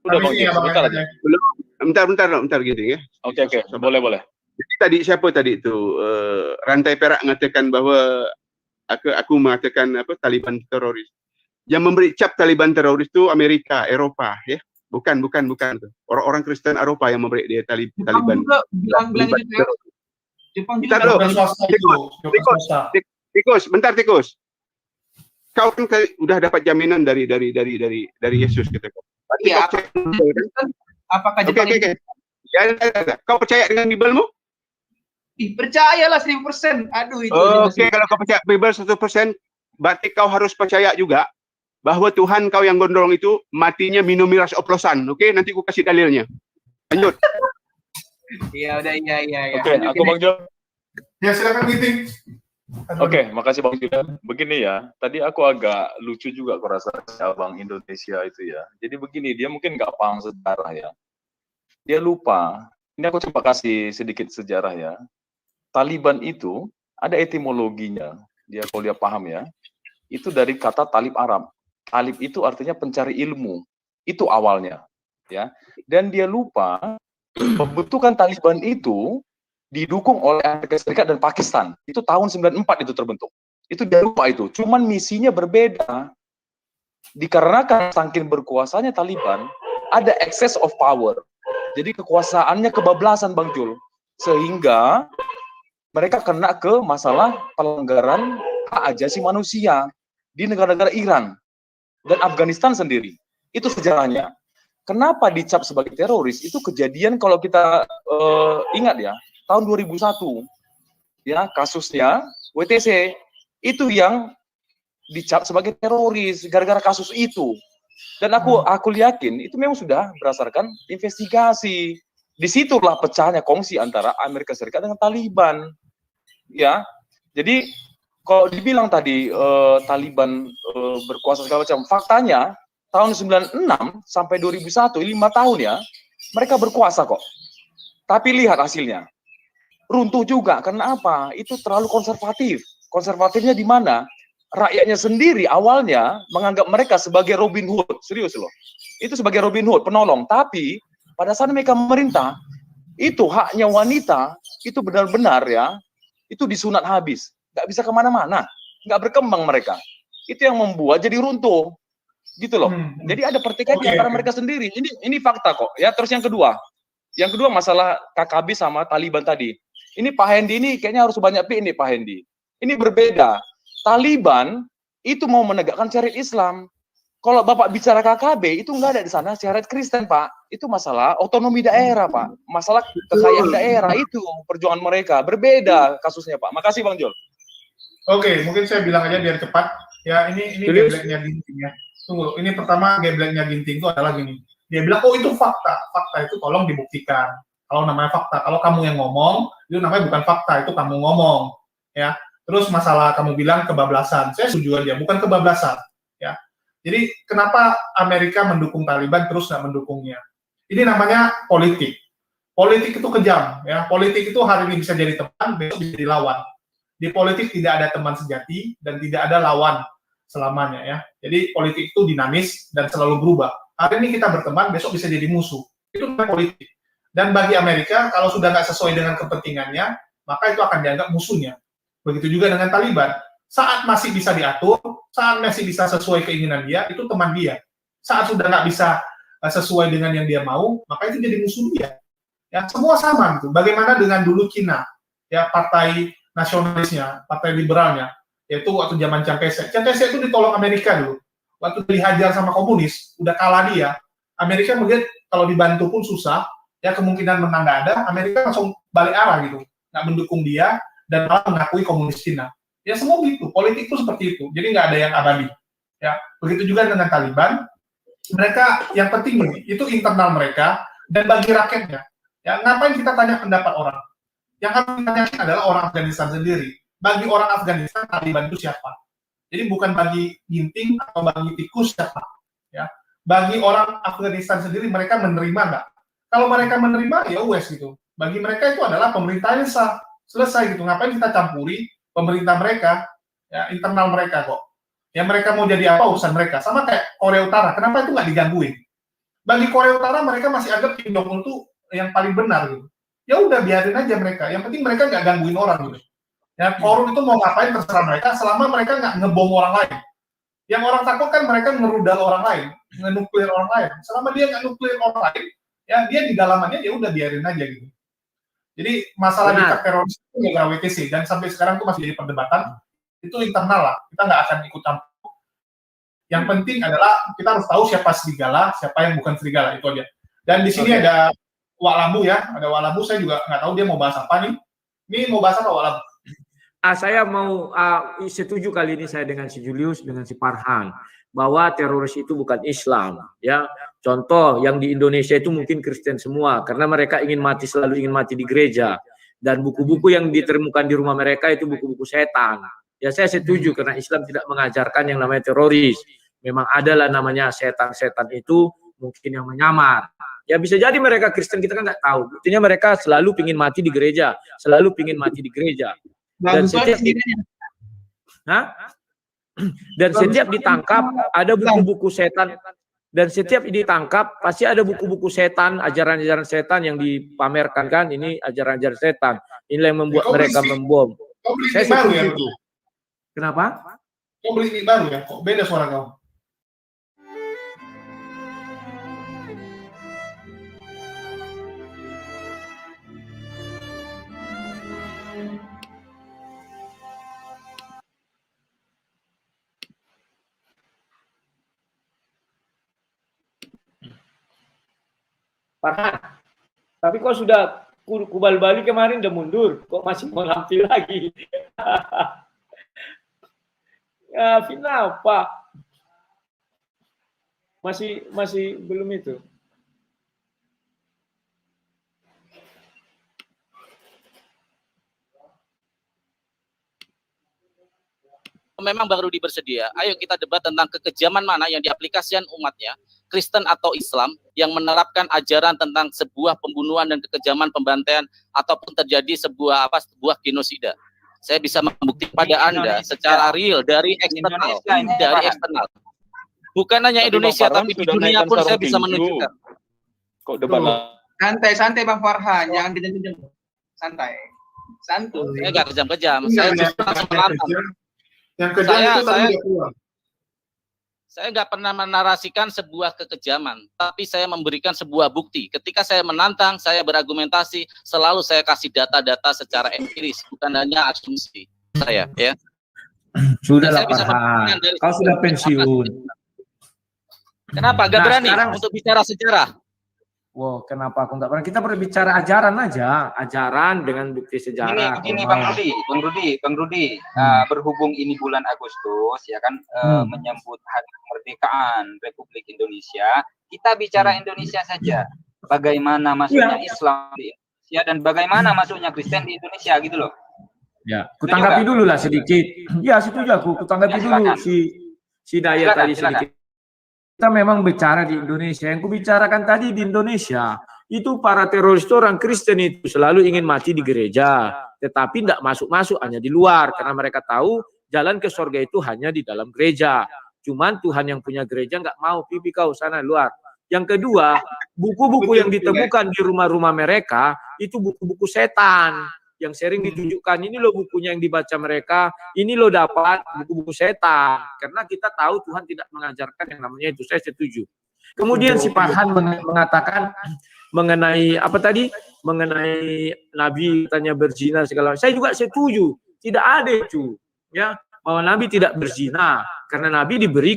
Udah Bang Jo, sebentar aja. Belum. Bentar gini ya. Oke, boleh. Jadi tadi siapa tadi itu Rantai Perak mengatakan bahwa aku mengatakan Taliban teroris. Yang memberi cap Taliban teroris itu Amerika, Eropa ya. Bukan orang-orang Kristen Eropa yang memberi dia Taliban. Juga bilang itu Jepang juga Tikus, bentar Tikus. Kau kan udah dapat jaminan dari Yesus gitu. Iya. Apakah Jepang? Oke. Ya, kau percaya dengan Bibelmu? Percayalah 1000%. Aduh itu. Oke, kalau kau percaya Bibel 100%, berarti kau harus percaya juga bahwa Tuhan kau yang gondrong itu matinya minum miras oplosan. Oke, nanti aku kasih dalilnya. Lanjut. Iya, udah iya. Oke, aku Bang Jo. Ya, silakan meeting. Oke, makasih Bang Julian. Begini ya, tadi aku agak lucu juga aku rasa Abang Indonesia itu ya. Jadi begini, dia mungkin nggak paham sejarah ya. Dia lupa. Ini aku coba kasih sedikit sejarah ya. Taliban itu ada etimologinya. Kalau dia paham ya. Itu dari kata talib Arab. Talib itu artinya pencari ilmu. Itu awalnya, ya. Dan dia lupa pembentukan Taliban itu didukung oleh Amerika Serikat dan Pakistan. Itu tahun 94 itu terbentuk. Itu dia lupa itu. Cuman misinya berbeda. Dikarenakan saking berkuasanya Taliban, ada excess of power. Jadi kekuasaannya kebablasan Bang Jul. Sehingga mereka kena ke masalah pelanggaran hak asasi manusia di negara-negara Iran dan Afghanistan sendiri. Itu sejarahnya. Kenapa dicap sebagai teroris? Itu kejadian kalau kita ingat ya, tahun 2001 ya, kasusnya WTC itu yang dicap sebagai teroris gara-gara kasus itu. Dan aku yakin itu memang sudah berdasarkan investigasi. Disitulah pecahnya kongsi antara Amerika Serikat dengan Taliban. Ya, jadi kalau dibilang tadi Taliban berkuasa segala macam, faktanya tahun 96 sampai 2001, 5 tahun ya, mereka berkuasa kok. Tapi lihat hasilnya. Runtuh juga. Karena apa? Itu terlalu konservatif. Konservatifnya di mana? Rakyatnya sendiri awalnya menganggap mereka sebagai Robin Hood. Serius loh. Itu sebagai Robin Hood, penolong. Tapi pada saat mereka memerintah, itu haknya wanita, itu benar-benar ya, itu disunat habis. Nggak bisa kemana-mana. Nggak berkembang mereka. Itu yang membuat jadi runtuh. Gitu loh. Jadi ada pertikaian antara mereka sendiri. Ini fakta kok. Ya, terus yang kedua masalah KKB sama Taliban tadi. Ini Pak Hendi ini kayaknya harus banyak pi ini Pak Hendi. Ini berbeda. Taliban itu mau menegakkan syariat Islam. Kalau Bapak bicara KKB itu nggak ada di sana syariat Kristen Pak. Itu masalah otonomi daerah Pak. Masalah kekayaan daerah itu perjuangan mereka. Berbeda kasusnya Pak. Makasih Bang Jol. Oke, mungkin saya bilang aja biar cepat. Ya ini gebleknya Ginting ya. Tunggu, ini pertama gebleknya Ginting itu adalah gini. Dia bilang, oh itu fakta. Fakta itu tolong dibuktikan. Kalau namanya fakta, kalau kamu yang ngomong, itu namanya bukan fakta, itu kamu ngomong. Ya. Terus masalah kamu bilang kebablasan, saya setuju aja, bukan kebablasan. Ya. Jadi kenapa Amerika mendukung Taliban terus nggak mendukungnya? Ini namanya politik. Politik itu kejam. Ya. Politik itu hari ini bisa jadi teman, besok bisa jadi lawan. Di politik tidak ada teman sejati dan tidak ada lawan selamanya. Ya. Jadi politik itu dinamis dan selalu berubah. Hari ini kita berteman, besok bisa jadi musuh. Itu politik. Dan bagi Amerika, kalau sudah nggak sesuai dengan kepentingannya, maka itu akan dianggap musuhnya. Begitu juga dengan Taliban. Saat masih bisa diatur, saat masih bisa sesuai keinginan dia, itu teman dia. Saat sudah nggak bisa sesuai dengan yang dia mau, maka itu jadi musuh dia. Ya, semua sama gitu. Bagaimana dengan dulu Cina, ya partai nasionalisnya, partai liberalnya, yaitu waktu zaman Chiang Kai-shek. Chiang Kai-shek itu ditolong Amerika dulu. Waktu dihajar sama komunis, udah kalah dia. Amerika melihat kalau dibantu pun susah, ya kemungkinan menang nggak ada, Amerika langsung balik arah gitu, nggak mendukung dia dan malah mengakui komunis Cina. Ya semua gitu, politik itu seperti itu. Jadi nggak ada yang abadi. Ya begitu juga dengan Taliban. Mereka yang penting ini, itu internal mereka dan bagi rakyatnya. Ya ngapain kita tanya pendapat orang? Yang kami tanyakan adalah orang Afghanistan sendiri. Bagi orang Afghanistan, Taliban itu siapa? Jadi bukan bagi Ginting atau bagi Tikus siapa. Ya. Bagi orang Afghanistan sendiri, mereka menerima nggak? Kalau mereka menerima, ya wes gitu. Bagi mereka itu adalah pemerintahan sah. Selesai gitu. Ngapain kita campuri pemerintah mereka, ya, internal mereka kok. Ya mereka mau jadi apa urusan mereka. Sama kayak Korea Utara. Kenapa itu nggak digangguin? Bagi Korea Utara mereka masih anggap Kim Jong Un itu yang paling benar gitu. Ya udah biarin aja mereka. Yang penting mereka nggak gangguin orang gitu. Ya Korun itu mau ngapain terserah mereka selama mereka nggak ngebom orang lain. Yang orang takut kan mereka ngerudal orang lain, ngenuklir orang lain. Selama dia nggak nuklir orang lain, ya dia di dalamannya ya udah biarin aja gitu. Jadi masalah diktat teroris itu ya WTC dan sampai sekarang itu masih jadi perdebatan. Itu internal lah, kita nggak akan ikut campur. Yang penting adalah kita harus tahu siapa serigala, siapa yang bukan serigala, itu aja. Dan di sini ada Wak Lambu ya, ada Wak Lambu, saya juga nggak tahu dia mau bahas apa nih. Ini mau bahas apa Wak Lambu? Saya mau setuju kali ini saya dengan si Julius, dengan si Farhan, bahwa teroris itu bukan Islam. Ya, contoh yang di Indonesia itu mungkin Kristen semua, karena mereka selalu ingin mati di gereja. Dan buku-buku yang ditemukan di rumah mereka itu buku-buku setan. Ya saya setuju karena Islam tidak mengajarkan yang namanya teroris. Memang adalah namanya setan-setan itu mungkin yang menyamar. Ya bisa jadi mereka Kristen, kita kan nggak tahu. Buktinya mereka selalu ingin mati di gereja, selalu ingin mati di gereja. Dan setiap ditangkap ada buku-buku setan. Dan setiap ditangkap pasti ada buku-buku setan, ajaran-ajaran setan yang dipamerkan kan. Ini ajaran-ajaran setan. Inilah yang membuat mereka membom. Saya setuju itu. Kenapa? Kau beli ini baru ya? Kok beda suara kau? Farhan, tapi kok sudah Kubal Bali kemarin udah mundur, kok masih mau tampil lagi? Ya, final Pak. Masih belum itu. Memang baru bersedia. Ayo kita debat tentang kekejaman mana yang diaplikasikan umatnya, Kristen atau Islam, yang menerapkan ajaran tentang sebuah pembunuhan dan kekejaman pembantaian ataupun terjadi sebuah genosida. Saya bisa membuktikan pada Anda secara real dari eksternal, Bukan hanya Indonesia, tapi di dunia pun saya bisa menunjukkan. Kok debat? Santai Bang Farhan, jangan kejam-kejam. Santai. Santuy. Saya nggak kejam-kejam. Saya justru langsung menantang. Yang kejam itu tadi udah keluar. Saya nggak pernah menarasikan sebuah kekejaman, tapi saya memberikan sebuah bukti. Ketika saya menantang, saya berargumentasi, selalu saya kasih data-data secara empiris, bukan hanya asumsi saya. Ya. Sudahlah Farhan, kau sudah pensiun. Kenapa? Gak berani untuk bicara sejarah. Wow, kenapa aku nggak pernah? Kita berbicara ajaran aja, ajaran dengan bukti sejarah. Begini Bang Rudi, berhubung ini bulan Agustus, ya kan, menyambut Hari Kemerdekaan Republik Indonesia, kita bicara Indonesia saja. Bagaimana masuknya Islam di Indonesia dan bagaimana masuknya Kristen di Indonesia, gitu loh. Ya, kutanggapi dulu lah sedikit. Ya, setuju aku. Kutanggapi dulu si Dayat tadi sedikit. Kita memang bicara di Indonesia. Yang kubicarakan tadi di Indonesia, itu para teroris itu orang Kristen itu selalu ingin mati di gereja. Tetapi tidak masuk-masuk, hanya di luar. Karena mereka tahu jalan ke surga itu hanya di dalam gereja. Cuman Tuhan yang punya gereja nggak mau, pipi kau sana luar. Yang kedua, buku-buku yang ditemukan di rumah-rumah mereka, itu buku-buku setan. Yang sering ditunjukkan, ini loh bukunya yang dibaca mereka, ini loh dapat buku-buku setan. Karena kita tahu Tuhan tidak mengajarkan yang namanya itu, saya setuju. Kemudian si Farhan mengatakan mengenai apa tadi? Mengenai Nabi tanya berzina segala macam. Saya juga setuju, tidak ada itu. Ya, bahwa Nabi tidak berzina. Karena Nabi diberi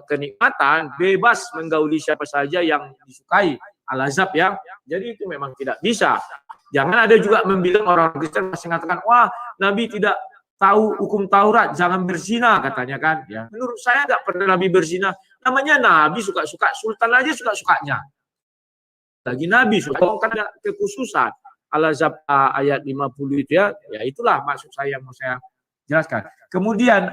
kenikmatan, bebas menggauli siapa saja yang disukai. Al-Azab ya. Jadi itu memang tidak bisa. Jangan ada juga membilang orang Kristen masih mengatakan, wah Nabi tidak tahu hukum Taurat, jangan berzina katanya kan. Ya, menurut saya nggak pernah Nabi berzina. Namanya Nabi suka-suka, Sultan aja suka-sukanya. Lagi Nabi suka, kan ada kekhususan. Al-Ahzab ayat 50 itu ya itulah maksud saya yang mau saya jelaskan. Kemudian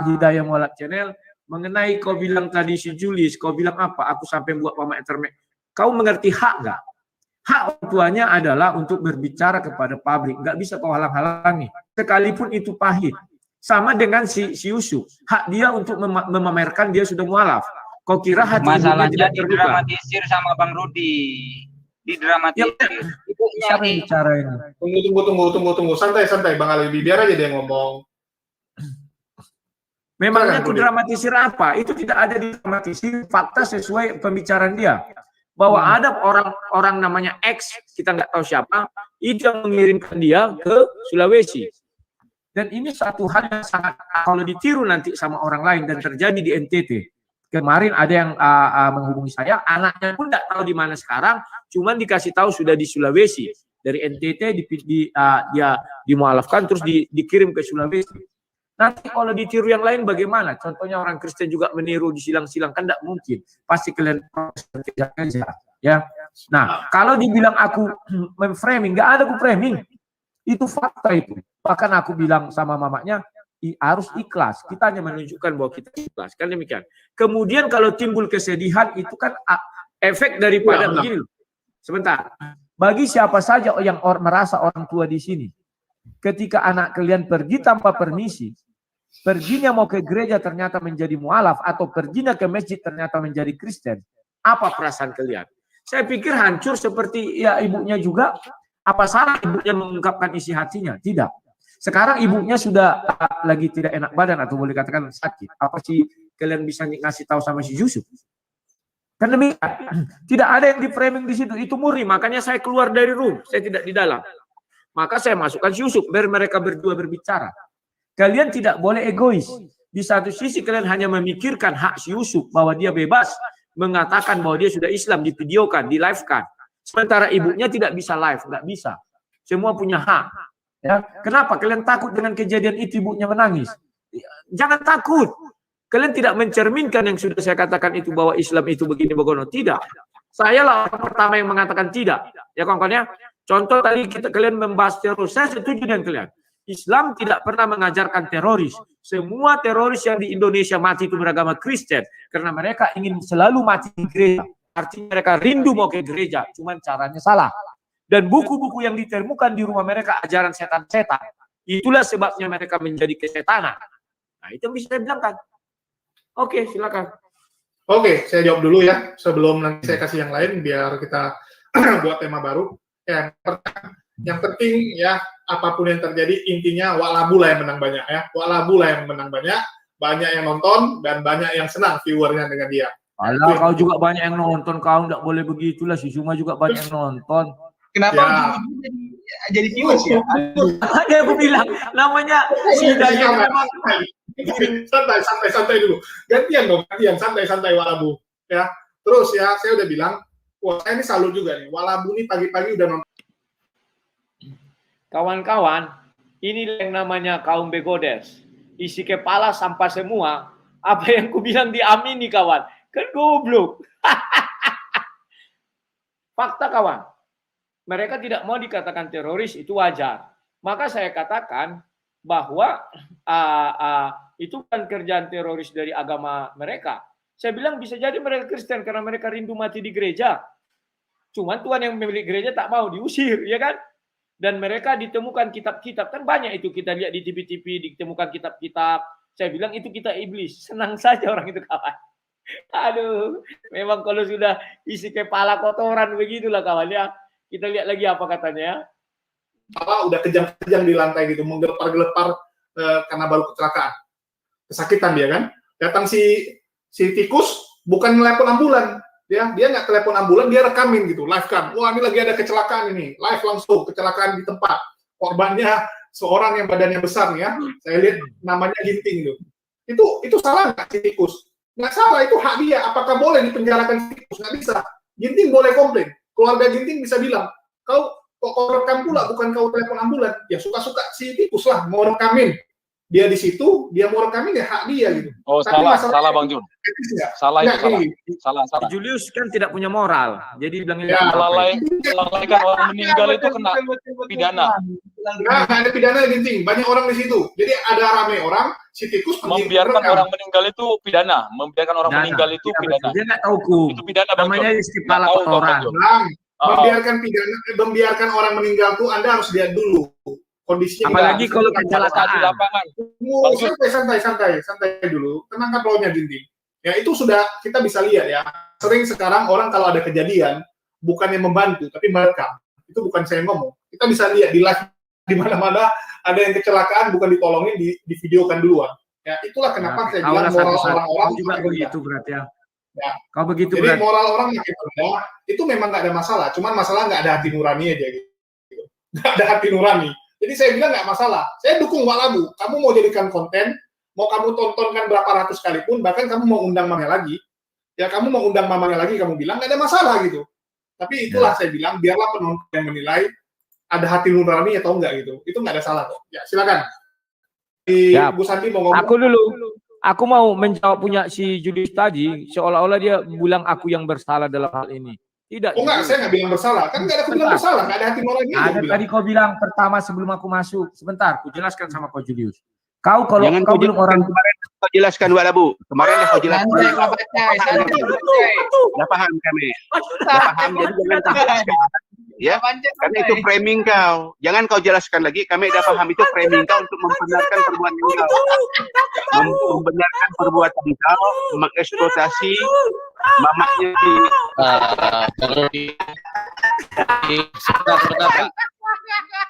Hidayah Mualaf Channel mengenai kau bilang tadi si Julius, kau bilang apa? Aku sampai buat pamer internet. Kau mengerti hak nggak? Hak orang tuanya adalah untuk berbicara kepada publik, nggak bisa kau halang-halangi. Sekalipun itu pahit. Sama dengan si Yusuf, hak dia untuk memamerkan dia sudah mualaf. Kau kira hati ibunya Masalahnya tidak terbuka? didramatisir sama Bang Rudi. Didramatisir. Ibunya Siapa yang bicara ini? Tunggu. Santai, Bang Alibi. Biar aja dia ngomong. Memangnya itu dramatisir apa? Itu tidak ada didramatisir, fakta sesuai pembicaraan dia. Bahwa ada orang namanya X, kita nggak tahu siapa, itu yang mengirimkan dia ke Sulawesi. Dan ini satu hal yang sangat, kalau ditiru nanti sama orang lain dan terjadi di NTT. Kemarin ada yang menghubungi saya, anaknya pun nggak tahu di mana sekarang, cuman dikasih tahu sudah di Sulawesi. Dari NTT dia dimualafkan terus dikirim ke Sulawesi. Nanti kalau ditiru yang lain bagaimana? Contohnya orang Kristen juga meniru di silang-silang, kan tidak mungkin. Pasti kalian kerja, ya. Nah, kalau dibilang aku memframing, nggak ada aku framing. Itu fakta itu. Bahkan aku bilang sama mamanya, harus ikhlas. Kita hanya menunjukkan bahwa kita ikhlas. Kan demikian. Kemudian kalau timbul kesedihan, itu kan efek daripada begini. Sebentar. Bagi siapa saja yang merasa orang tua di sini, ketika anak kalian pergi tanpa permisi, perginya mau ke gereja ternyata menjadi mualaf, atau perginya ke masjid ternyata menjadi Kristen, apa perasaan kalian? Saya pikir hancur seperti ya ibunya juga. Apa salah ibunya mengungkapkan isi hatinya? Tidak. Sekarang ibunya sudah lagi tidak enak badan atau boleh katakan sakit. Apa sih kalian bisa ngasih tahu sama si Yusuf? Kan demikian. Tidak ada yang di framing di situ. Itu murni. Makanya saya keluar dari room. Saya tidak di dalam. Maka saya masukkan si Yusuf biar mereka berdua berbicara. Kalian tidak boleh egois. Di satu sisi kalian hanya memikirkan hak si Yusuf bahwa dia bebas mengatakan bahwa dia sudah Islam, divideokan, di live-kan. Sementara ibunya tidak bisa live, nggak bisa. Semua punya hak. Ya, kenapa kalian takut dengan kejadian itu ibunya menangis? Jangan takut. Kalian tidak mencerminkan yang sudah saya katakan itu bahwa Islam itu begini begono. Tidak. Saya lah orang pertama yang mengatakan tidak. Ya kawan-kawan ya. Contoh tadi kalian membahas teroris. Saya setuju dengan kalian. Islam tidak pernah mengajarkan teroris. Semua teroris yang di Indonesia mati itu beragama Kristen. Karena mereka ingin selalu mati di gereja. Artinya mereka rindu mau ke gereja. Cuman caranya salah. Dan buku-buku yang ditemukan di rumah mereka ajaran setan-setan. Itulah sebabnya mereka menjadi kesetanan. Nah itu bisa saya bilangkan. Oke, silakan. Oke, saya jawab dulu ya. Sebelum nanti saya kasih yang lain, biar kita buat tema baru. Yang penting ya, apapun yang terjadi, intinya Wa'labu lah yang menang banyak ya. Wa'labu lah yang menang banyak. Banyak yang nonton, dan banyak yang senang viewernya dengan dia. Alah, kau juga banyak yang nonton, kau nggak boleh begitulah. Si Suma juga banyak yang nonton. Kenapa jadi viewers ya? Ada aku bilang, namanya si Hidayah memang. Santai dulu. Gantian santai Wa'labu. Ya. Terus ya, saya udah bilang, wah saya ini salut juga nih. Wa'labu nih pagi-pagi udah nonton. Kawan-kawan, ini yang namanya kaum begodes. Isi kepala sampah semua. Apa yang ku bilang diamini kawan. Kan goblok. Fakta kawan. Mereka tidak mau dikatakan teroris, itu wajar. Maka saya katakan bahwa itu kan kerjaan teroris dari agama mereka. Saya bilang bisa jadi mereka Kristen karena mereka rindu mati di gereja. Cuman Tuhan yang memiliki gereja tak mau diusir, ya kan? Dan mereka ditemukan kitab-kitab. Kan banyak itu kita lihat di TV-TV, ditemukan kitab-kitab. Saya bilang itu kita iblis. Senang saja orang itu kawan. Aduh, memang kalau sudah isi kepala kotoran begitulah kawan ya. Kita lihat lagi apa katanya. Kepala udah kejang-kejang di lantai gitu, menggelepar-gelepar karena baru kecelakaan. Kesakitan dia kan. Datang si tikus bukan nelpon ambulan. Dia nggak telepon ambulan, dia rekamin gitu, live kan. Wah, ini lagi ada kecelakaan ini. Live langsung, kecelakaan di tempat. Korbannya seorang yang badannya besar nih ya. Saya lihat namanya Ginting gitu. Itu salah nggak si tikus? Nggak salah, itu hak dia. Apakah boleh dipenjarakan si tikus? Nggak bisa. Ginting boleh komplain. Keluarga Ginting bisa bilang, kau rekam pula, bukan kau telepon ambulan. Ya suka-suka si tikus lah, mau rekamin. dia di situ, dia mau rekam ini hak dia gitu. Oh, Tapi salah Bang Jun. Salah itu salah. Salah. Julius kan tidak punya moral, jadi bilangin Ya, melalaikan orang meninggal itu kena pidana. Nah, ada pidana Ginting, banyak orang di situ. Jadi ada rame orang, si tikus Membiarkan orang meninggal itu pidana. Membiarkan orang meninggal itu pidana. Dia nggak tahu hukum. Itu pidana Bang Namanya Jun. istiqlal Tahu, kotoran. Bang Jun. Membiarkan orang meninggal tuh Anda harus lihat dulu kondisinya. Apalagi kalau Pada kecelakaan di lapangan. Santai dulu, tenangkan rohnya Ginting. Ya itu sudah kita bisa lihat ya. Sering sekarang orang kalau ada kejadian bukannya membantu tapi merekam. Itu bukan saya ngomong. Kita bisa lihat di live di mana-mana ada yang kecelakaan bukan ditolongin, di videokan duluan. Ya itulah kenapa saya bilang moral orang-orang juga begitu berarti ya. Ya. Kalau begitu Jadi berarti moral orang makin rendah, itu memang nggak ada masalah. Cuman masalah nggak ada hati nurani aja gitu. Nggak ada hati nurani. Jadi saya bilang nggak masalah. Saya dukung Wak Labu. Kamu mau jadikan konten, mau kamu tontonkan berapa ratus kali pun, bahkan kamu mau undang mamanya lagi, ya kamu mau undang mamanya lagi, kamu bilang nggak ada masalah gitu. Tapi itulah saya bilang, biarlah penonton yang menilai ada hati nurani atau enggak gitu. Itu nggak ada salah kok. Ya silakan. Bu Santi mau ngomong. Aku dulu. Aku mau menjawab punya si Julius tadi, seolah-olah dia bilang aku yang bersalah dalam hal ini. Tidak. Oh enggak, saya nggak bilang bersalah. Kan nggak ada aku bilang bersalah, nggak ada hati nurani. Ada tadi kau bilang pertama sebelum aku masuk. Sebentar, aku jelaskan sama kau Julius. Kau kalau Jangan kau belum orang kemarin kau jelaskan Wak Labu. Kemarin kau jelaskan. Dah paham kami. Dah paham, jadi jangan jelaskan. Ya, karena itu framing kau. Jangan kau jelaskan lagi. Kami dah paham itu framing kau untuk membenarkan perbuatan kau. Membenarkan perbuatan kau, mengeksploitasi mamanya sebentar.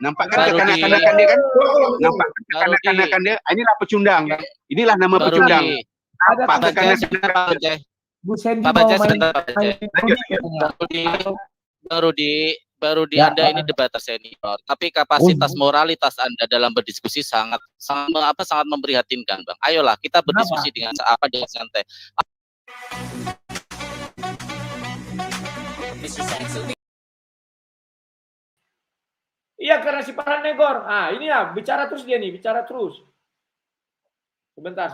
Nampak kan kekanak-kanakan dia kan? Nampak kekanak-kanakan dia. Inilah pecundang. Inilah nama pecundang. Nampak kekanak-kanakan. Bu Sandy Pak mau Bajaj, main sebentar, Pak Bajaj. Baru di Anda ini debater senior, tapi kapasitas moralitas Anda dalam berdiskusi sangat memprihatinkan, Bang. Ayolah kita berdiskusi dengan santai. Iya, karena si Farhan negor. Ah, ini ya, bicara terus dia nih, bicara terus. Sebentar.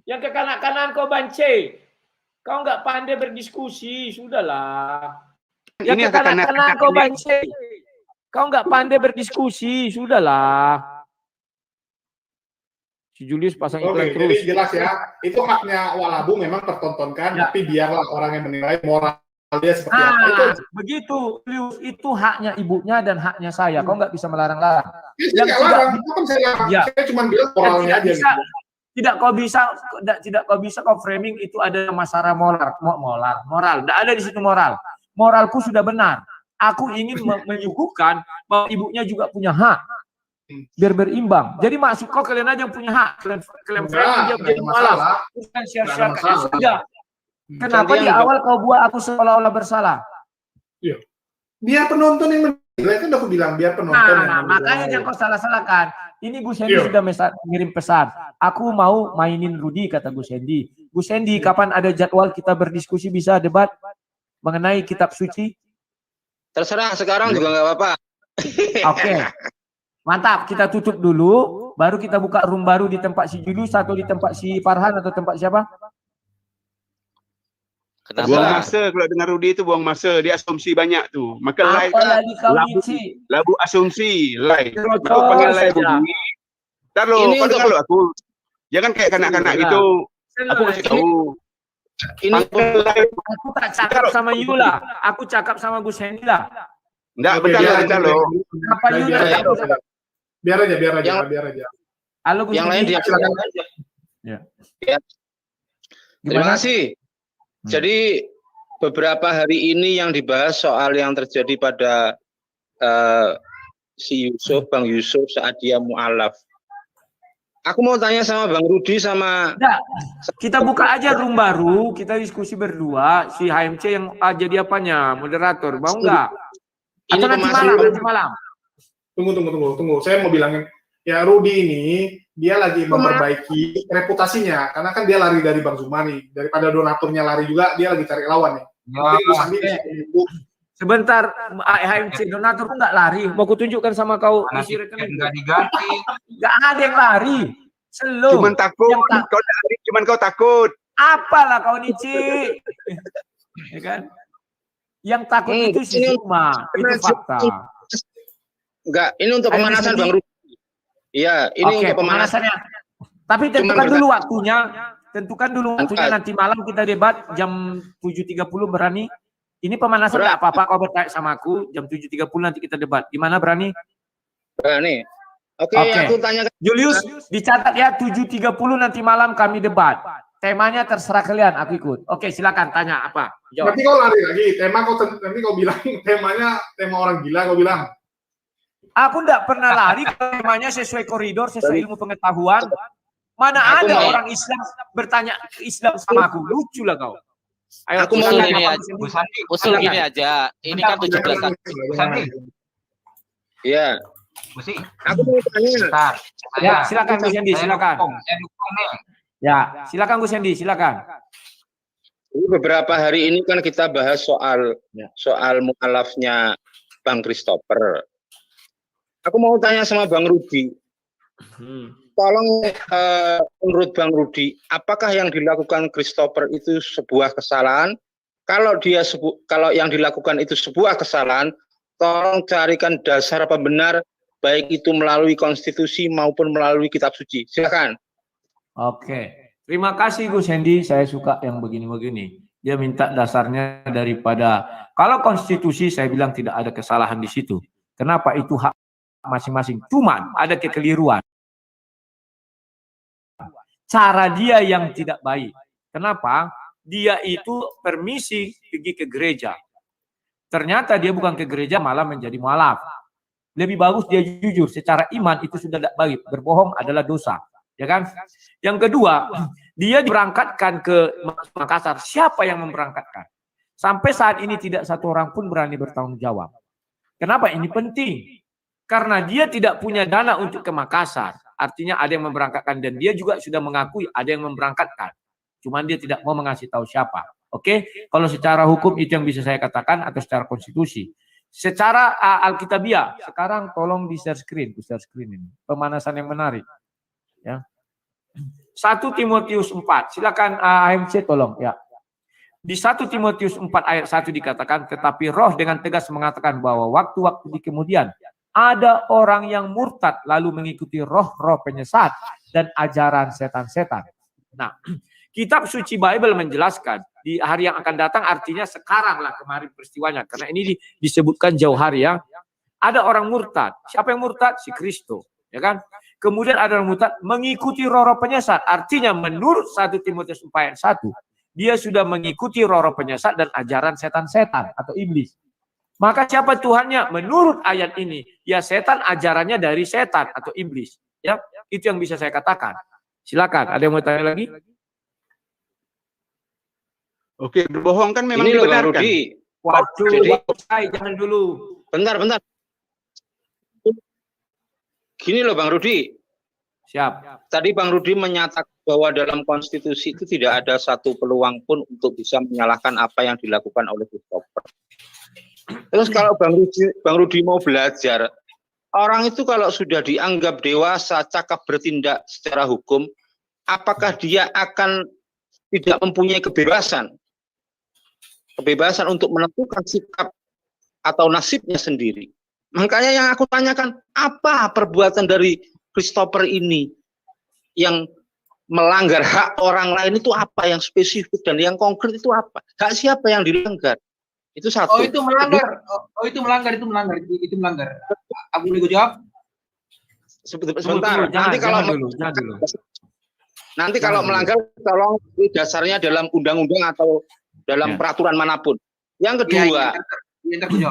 Yang ke kanan-kanan kau Bance. Kau nggak pandai berdiskusi, sudahlah. Yang ke kanan-kanan kau Bance. Kau nggak pandai berdiskusi, sudahlah. Si Julius pasang iklan terus. Jadi jelas ya, itu haknya Wak Labu memang tertontonkan, tapi biarlah orang yang menilai moral dia seperti apa. Itu begitu, itu haknya ibunya dan haknya saya. Kau nggak bisa melarang-larang. Yang saya cuma bilang moralnya aja. Tidak kau bisa kau framing itu ada masalah moral. Tidak ada di situ moral. Moralku sudah benar. Aku ingin menyuguhkan bahwa ibunya juga punya hak. Biar berimbang. Jadi maksud kau kalian aja yang punya hak. Kalian framing dia punya masalah. Bukan share-share sudah. Kenapa di awal kau buat aku seolah-olah bersalah? Iya. Biar penonton yang menilai, kan aku bilang biar penonton yang menilai. Makanya jangan kau salah-salahkan. Ini Gus Sandy sudah ngirim pesan. Aku mau mainin Rudy, kata Gus Sandy. Gus Sandy, kapan ada jadwal kita berdiskusi bisa debat mengenai kitab suci? Terserah, sekarang juga nggak apa-apa. Oke. Mantap, kita tutup dulu. Baru kita buka room baru di tempat si Julius atau di tempat si Farhan atau tempat siapa? Kenapa? Buang masa kalau dengar Rudy itu buang masa, dia asumsi banyak tu. Maka live kan labu asumsi live. Kau panggil live Rudy. Ntar lo, kau dengar lo aku. Jangan kayak kanak-kanak gitu. Aku kasih tahu. Ini aku tak cakap sama you lah. Aku cakap sama Gus Hendy lah. Enggak, bentar lo. Apa you biar aja. Halo Gus. Yang lain dia silakan aja. Ya. Terima kasih. Jadi beberapa hari ini yang dibahas soal yang terjadi pada si Yusuf, Bang Yusuf saat dia mu'alaf. Aku mau tanya sama Bang Rudy sama... Nah, kita buka aja room baru, kita diskusi berdua, si HMC yang jadi apanya, moderator, mau nggak? Atau nanti malam? Tunggu. Saya mau bilangin, ya Rudy ini, dia lagi memperbaiki reputasinya, karena kan dia lari dari Bang Zumani, daripada donaturnya lari juga, dia lagi cari lawan nih. Sebentar, HMC donatur kok nggak lari. Mau kutunjukkan sama kau Mana isi tiket rekening. nggak diganti. Nggak ada yang lari. Slow. Cuman takut, kau lari, cuman kau takut. Apalah kau Nici. Ya kan? Yang takut itu si Zuma. Itu fakta. Enggak, ini untuk Ayo, pemanasan Nici. Bang Rudi. Iya, ini Oke, untuk pemanasan. pemanasannya. Tapi tentukan dulu waktunya. Tentukan dulu waktunya nanti malam kita debat jam 7.30 berani. Ini pemanasan nggak apa-apa kau bertanya sama aku jam 7.30 nanti kita debat. Gimana berani? Berani. Oke, Oke. aku tanya Julius dicatat ya 7.30 nanti malam kami debat. Temanya terserah kalian, aku ikut. Oke, silakan tanya apa? Jawab. Nanti kau lari lagi, nanti kau bilang temanya tema orang gila, kau bilang. Aku enggak pernah lari, temanya sesuai koridor, sesuai ilmu pengetahuan. Mana ada orang Islam bertanya ke Islam sama aku? Lucu lah kau. Ayo, Aku mau silakan, ini apa aja. sendiri? Bu Santi, Usul gini aja. Ini kan 17 Bu Santi, Iya. Bu Si, Aku mau tanya. bentar. Ya, silakan Gus Yandi, Saya silakan. saya dukung nih. Ya, silakan Gus Yandi, silakan. Ini beberapa hari ini kan kita bahas soal mualafnya Bang Christopher. Aku mau tanya sama Bang Rudi. Tolong menurut Bang Rudi, apakah yang dilakukan Christopher itu sebuah kesalahan? Kalau yang dilakukan itu sebuah kesalahan, tolong carikan dasar pembenar baik itu melalui konstitusi maupun melalui kitab suci. Silakan. Oke. Terima kasih Gus Hendi, saya suka yang begini-begini. Dia minta dasarnya daripada kalau konstitusi saya bilang tidak ada kesalahan di situ. Kenapa? Itu hak masing-masing. Cuman ada kekeliruan. Cara dia yang tidak baik. Kenapa? Dia itu permisi pergi ke gereja. Ternyata dia bukan ke gereja malah menjadi mualaf. Lebih bagus dia jujur. Secara iman itu sudah tidak baik. Berbohong adalah dosa. Ya kan? Yang kedua, dia diberangkatkan ke Makassar. Siapa yang memberangkatkan? Sampai saat ini tidak satu orang pun berani bertanggung jawab. Kenapa? Ini penting. Karena dia tidak punya dana untuk ke Makassar. Artinya ada yang memberangkatkan dan dia juga sudah mengakui ada yang memberangkatkan. Cuman dia tidak mau mengasih tahu siapa. Oke? Kalau secara hukum itu yang bisa saya katakan atau secara konstitusi. Secara Alkitabiah, sekarang tolong di share screen ini. Pemanasan yang menarik. Ya. 1 Timotius 4. Silakan AMC tolong ya. Di 1 Timotius 4 ayat 1 dikatakan, tetapi Roh dengan tegas mengatakan bahwa waktu-waktu di kemudian ada orang yang murtad lalu mengikuti roh-roh penyesat dan ajaran setan-setan. Nah, kitab suci Bible menjelaskan di hari yang akan datang artinya sekarang lah kemarin peristiwanya. Karena ini disebutkan jauh hari ya. Ada orang murtad. Siapa yang murtad? Si Kristo. Ya kan? Kemudian ada orang murtad mengikuti roh-roh penyesat. Artinya menurut 1 Timotius 4 ayat 1. Dia sudah mengikuti roh-roh penyesat dan ajaran setan-setan atau iblis. Maka siapa Tuhannya? Menurut ayat ini, ya setan ajarannya dari setan atau iblis. Ya, itu yang bisa saya katakan. Silakan, ada yang mau tanya lagi? Oke, berbohong kan memang Ini loh Bang dibenarkan. Rudi. Waduh, jangan dulu. Bentar. Gini loh Bang Rudi. Siap. Tadi Bang Rudi menyatakan bahwa dalam konstitusi itu tidak ada satu peluang pun untuk bisa menyalahkan apa yang dilakukan oleh Christopher. Terus kalau Bang Rudi mau belajar, orang itu kalau sudah dianggap dewasa, cakap bertindak secara hukum, apakah dia akan tidak mempunyai kebebasan untuk menentukan sikap atau nasibnya sendiri? Makanya yang aku tanyakan, apa perbuatan dari Christopher ini yang melanggar hak orang lain itu apa yang spesifik dan yang konkret itu apa? Hak siapa yang dilanggar? Itu satu. Oh, itu melanggar. Itu melanggar. Aku boleh jawab? Sebentar. Nanti kalau melanggar, tolong dasarnya dalam undang-undang atau dalam peraturan manapun. Yang kedua,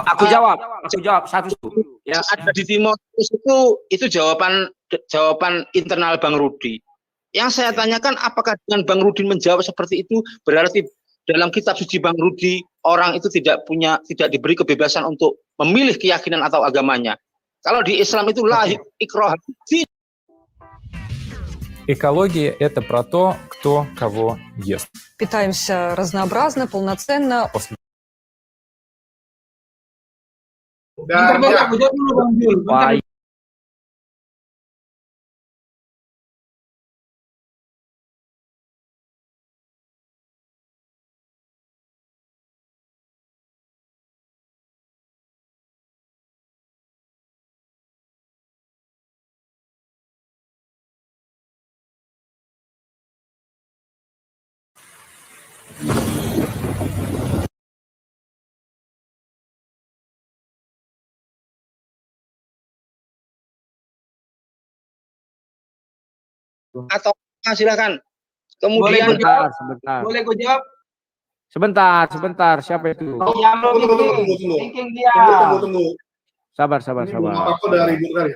aku jawab satu. Yang ada di Timotius itu jawaban internal Bang Rudi. Yang saya tanyakan, apakah dengan Bang Rudi menjawab seperti itu berarti dalam kitab suci Bang Rudi orang itu tidak diberi kebebasan untuk memilih keyakinan atau agamanya. Kalau di Islam itu lahir ikrah. Экология – это про то, кто кого ест. Питаемся разнообразно, полноценно. Dan Bentar, ya, aku jawab dulu Bang Jul. Wah, Bentar. Atau silakan. Boleh Kemudian gue jawab? sebentar. Boleh gue jawab? Sebentar. Siapa itu? Yang lo Tunggu. thinking dia. Tunggu. Sabar. Ini belum apa-apa udah ribut kali.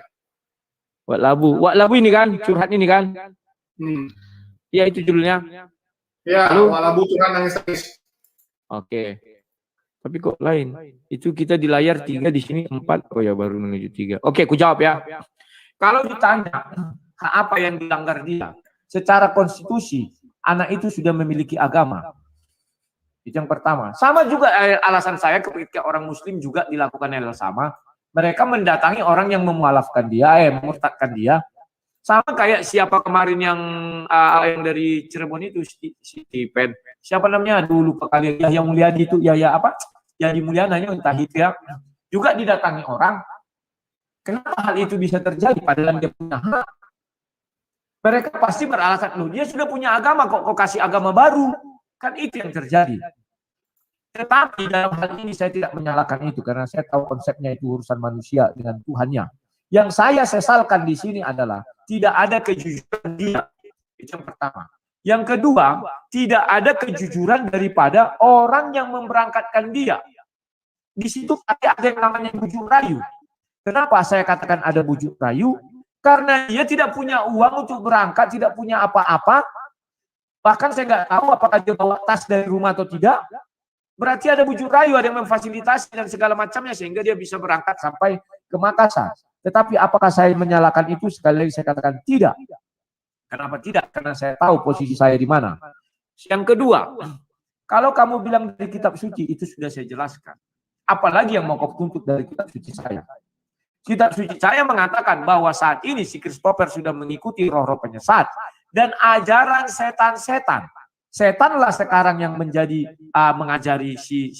Wak Labu ini kan, curhat ini kan? Hmm. Iya itu judulnya. Ya, Halo? Walabu curhat nangis. Oke. Tapi kok lain? Itu kita di layar 3, di sini 4. Oh ya baru menuju 3. Oke, aku jawab ya. Kalau ditanya apa yang dilanggar dia, secara konstitusi anak itu sudah memiliki agama. Itu yang pertama. Sama juga alasan saya ketika orang Muslim juga dilakukan hal yang sama. Mereka mendatangi orang yang memualafkan dia, memurtadkan dia. Sama kayak siapa kemarin yang dari Cirebon itu, Stephen. Siapa namanya? Dulu lupa kali Yahya Mulyadi itu, Yahya apa? Yahya Mulyana entah itu ya. Juga didatangi orang. Kenapa hal itu bisa terjadi? Padahal dia punya hak. Mereka pasti beralasan, loh dia sudah punya agama, kok kasih agama baru? Kan itu yang terjadi. Tetapi dalam hal ini saya tidak menyalahkan itu, karena saya tahu konsepnya itu urusan manusia dengan Tuhannya. Yang saya sesalkan di sini adalah tidak ada kejujuran dia. Itu yang pertama. Yang kedua, tidak ada kejujuran daripada orang yang memberangkatkan dia. Di situ ada yang namanya bujuk rayu. Kenapa saya katakan ada bujuk rayu? Karena dia tidak punya uang untuk berangkat, tidak punya apa-apa. Bahkan saya nggak tahu apakah dia bawa tas dari rumah atau tidak. Berarti ada bujuk rayu, ada yang memfasilitasi dan segala macamnya sehingga dia bisa berangkat sampai ke Makassar. Tetapi apakah saya menyalahkan itu? Sekali lagi saya katakan tidak. Kenapa tidak? Karena saya tahu posisi saya di mana. Yang kedua, kalau kamu bilang dari kitab suci, itu sudah saya jelaskan. Apalagi yang mau kau tuntut dari kitab suci saya. Kitab suci saya mengatakan bahwa saat ini si Christopher sudah mengikuti roh-roh penyesat dan ajaran setan-setan. Setanlah sekarang yang menjadi mengajari si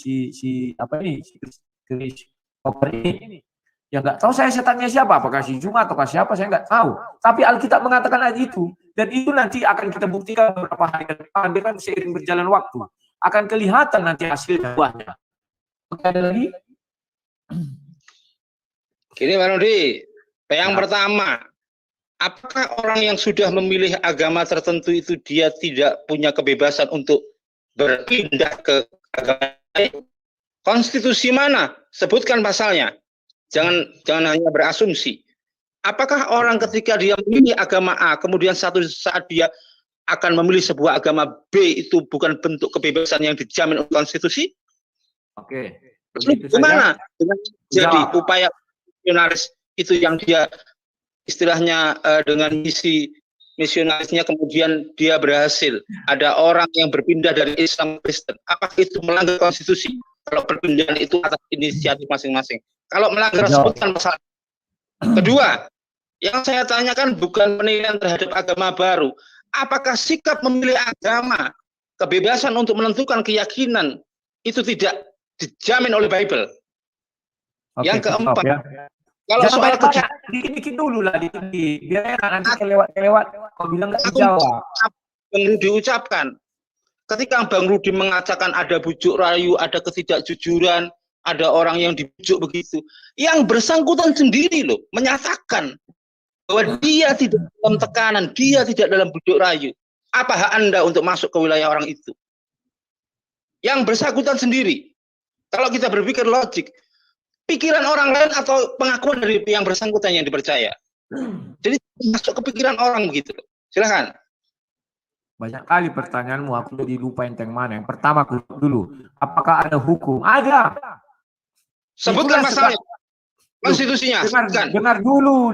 Christopher ini. Ya nggak tahu saya setannya siapa, apakah si Juma atau siapa saya nggak tahu. Tapi Alkitab mengatakan hal itu dan itu nanti akan kita buktikan beberapa hari ke depan dengan seiring berjalan waktu akan kelihatan nanti hasil buahnya. Oke, ada lagi? Gini Pak Rudi, yang pertama, apakah orang yang sudah memilih agama tertentu itu dia tidak punya kebebasan untuk berpindah ke agama lain? Konstitusi mana? Sebutkan pasalnya. Jangan hanya berasumsi. Apakah orang ketika dia memilih agama A, kemudian satu saat dia akan memilih sebuah agama B itu bukan bentuk kebebasan yang dijamin oleh konstitusi? Oke. Gimana dengan jadi upaya misionaris itu yang dia istilahnya dengan misi misionarisnya kemudian dia berhasil. Ada orang yang berpindah dari Islam ke Kristen. Apakah itu melanggar konstitusi? Kalau perpindahan itu atas inisiatif masing-masing. Kalau melanggar sebutkan masalah. Kedua, yang saya tanyakan bukan penilaian terhadap agama baru. Apakah sikap memilih agama, kebebasan untuk menentukan keyakinan itu tidak dijamin oleh Bible? Oke, yang keempat, ya. Kalau soal dikit dulu lah, dikit. Biar nanti kelewat. Kau bilang nggak dijawab. Bang Rudi ucapkan, ketika Bang Rudi mengatakan ada bujuk rayu, ada ketidakjujuran, ada orang yang dibujuk begitu, yang bersangkutan sendiri loh menyatakan bahwa dia tidak dalam tekanan, dia tidak dalam bujuk rayu. Apa hak Anda untuk masuk ke wilayah orang itu? Yang bersangkutan sendiri. Kalau kita berpikir logik, pikiran orang lain atau pengakuan dari yang bersangkutan yang dipercaya. Jadi masuk ke pikiran orang begitu. Silakan. Banyak kali pertanyaanmu, aku jadi lupa yang mana. Yang pertama dulu, apakah ada hukum? Ada. Sebutkan pasalnya. Konstitusinya. Dengar dulu.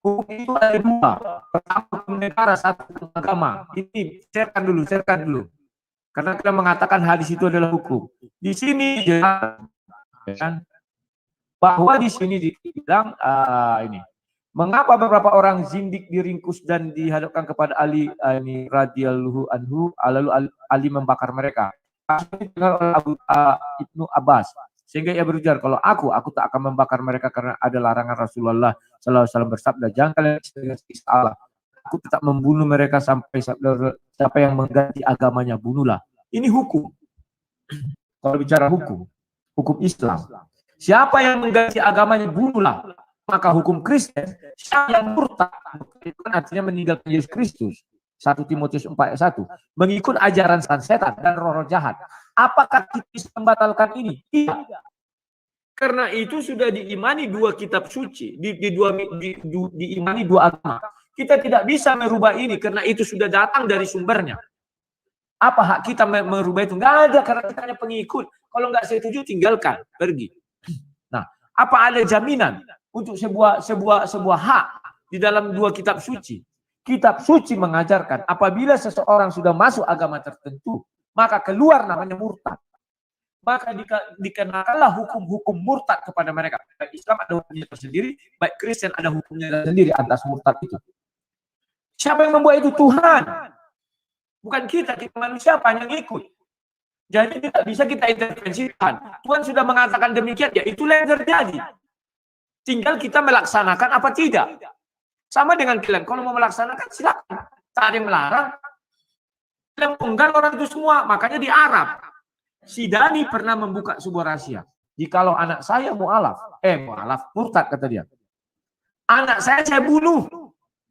Hukum itu ada dua. Pertama hukum negara, satu hukum agama. Ini sharekan dulu. Karena kita mengatakan hadis itu adalah hukum. Di sini kan bahwa di sini dibilang ini, mengapa beberapa orang zindik diringkus dan dihadapkan kepada Ali ini radhiyallahu anhu, lalu Ali membakar mereka. Ibnu Abbas, sehingga ia berujar, kalau aku tak akan membakar mereka karena ada larangan Rasulullah SAW bersabda, jangan kalian dengan Allah. Aku tetap membunuh mereka sampai siapa yang mengganti agamanya bunuhlah. Ini hukum. Kalau bicara hukum Islam, siapa yang mengganti agamanya bunuhlah. Maka hukum Kristen, siapa yang murtad, itu kan artinya meninggalkan Yesus Kristus. 1 Timotius 4:1, mengikut ajaran setan dan roh-roh jahat. Apakah kita bisa membatalkan ini? Tidak. Karena itu sudah diimani 2 kitab suci, diimani 2 agama. Kita tidak bisa merubah ini karena itu sudah datang dari sumbernya. Apa hak kita merubah itu? Nggak ada, karena kita hanya pengikut. Kalau nggak setuju, tinggalkan, pergi. Nah, apa ada jaminan untuk sebuah hak di dalam 2 kitab suci? Kitab suci mengajarkan apabila seseorang sudah masuk agama tertentu, maka keluar namanya murtad. Maka dikenakanlah hukum-hukum murtad kepada mereka. Baik Islam ada hukumnya tersendiri, baik Kristen ada hukumnya tersendiri atas murtad itu. Siapa yang membuat itu? Tuhan. Bukan kita manusia hanya ngikut. Jadi tidak bisa kita intervensi Tuhan. Tuhan sudah mengatakan demikian, ya itulah yang terjadi. Tinggal kita melaksanakan apa tidak. Sama dengan kalian, kalau mau melaksanakan silakan. Tak ada yang melarang. Yang enggan orang itu semua, makanya di Arab. Si Dani pernah membuka sebuah rahasia. Jikalau anak saya mu'alaf, murtad kata dia. Anak saya bunuh.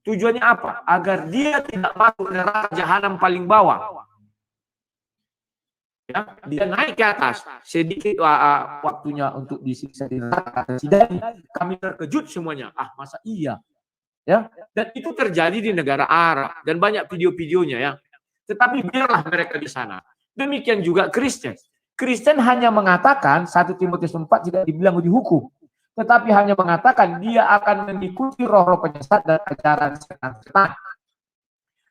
Tujuannya apa? Agar dia tidak masuk neraka jahanam paling bawah. Ya, dia naik ke atas. Sedikit waktunya untuk disiksa di neraka. Si Dani, kami terkejut semuanya. Masa iya? Ya, dan itu terjadi di negara Arab dan banyak video-videonya ya. Tetapi biarlah mereka di sana. Demikian juga Kristen. Kristen hanya mengatakan 1 Timotius 4 tidak dibilang dihukum, tetapi hanya mengatakan dia akan mengikuti roh-roh penyesat dan ajaran setan.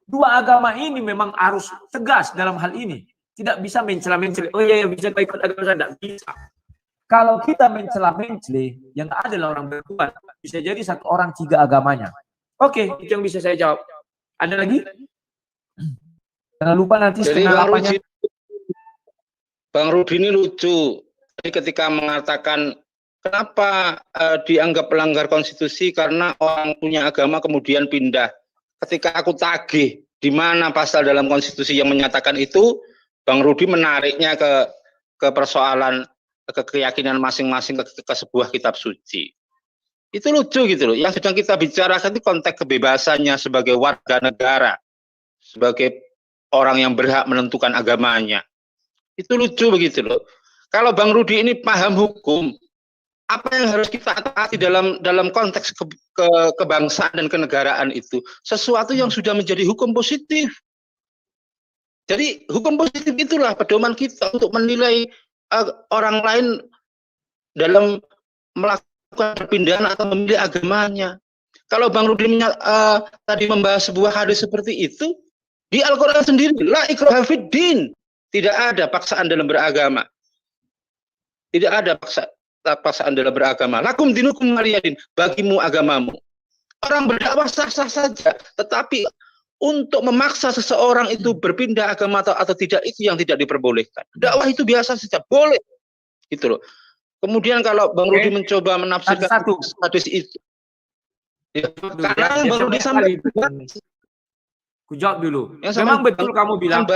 2 agama ini memang harus tegas dalam hal ini. Tidak bisa mencela-mencela. Oh iya, bisa ikut agama saya, tidak bisa. Kalau kita mencela-mencela, yang adalah orang berbuat, bisa jadi 1 orang 3 agamanya. Oke, itu yang bisa saya jawab. Ada lagi? Jangan lupa nanti setengah 8-nya. Bang Rudi ini lucu. Jadi ketika mengatakan kenapa dianggap pelanggar konstitusi karena orang punya agama kemudian pindah. Ketika aku tagih di mana pasal dalam konstitusi yang menyatakan itu, Bang Rudi menariknya ke persoalan keyakinan masing-masing ke sebuah kitab suci. Itu lucu gitu loh. Yang sedang kita bicarakan itu konteks kebebasannya sebagai warga negara, sebagai orang yang berhak menentukan agamanya. Itu lucu begitu loh. Kalau Bang Rudi ini paham hukum, apa yang harus kita taati dalam konteks kebangsaan dan kenegaraan itu? Sesuatu yang sudah menjadi hukum positif. Jadi hukum positif itulah pedoman kita untuk menilai orang lain dalam melakukan perpindahan atau memilih agamanya. Kalau Bang Rudi tadi membahas sebuah hadis seperti itu, di Al-Quran sendiri, la ikraha fid din. Tidak ada paksaan dalam beragama. Tidak ada paksaan dalam beragama. Lakum dinukum waliyadin, bagimu agamamu. Orang berdakwah sah-sah saja, tetapi untuk memaksa seseorang itu berpindah agama atau tidak, itu yang tidak diperbolehkan. Dakwah itu biasa saja, boleh. Gitu loh. Kemudian kalau Bang Rudi mencoba menafsirkan hadis itu, ya, karena Bang Rudi sampai Ku jawab dulu. Memang betul kamu bilang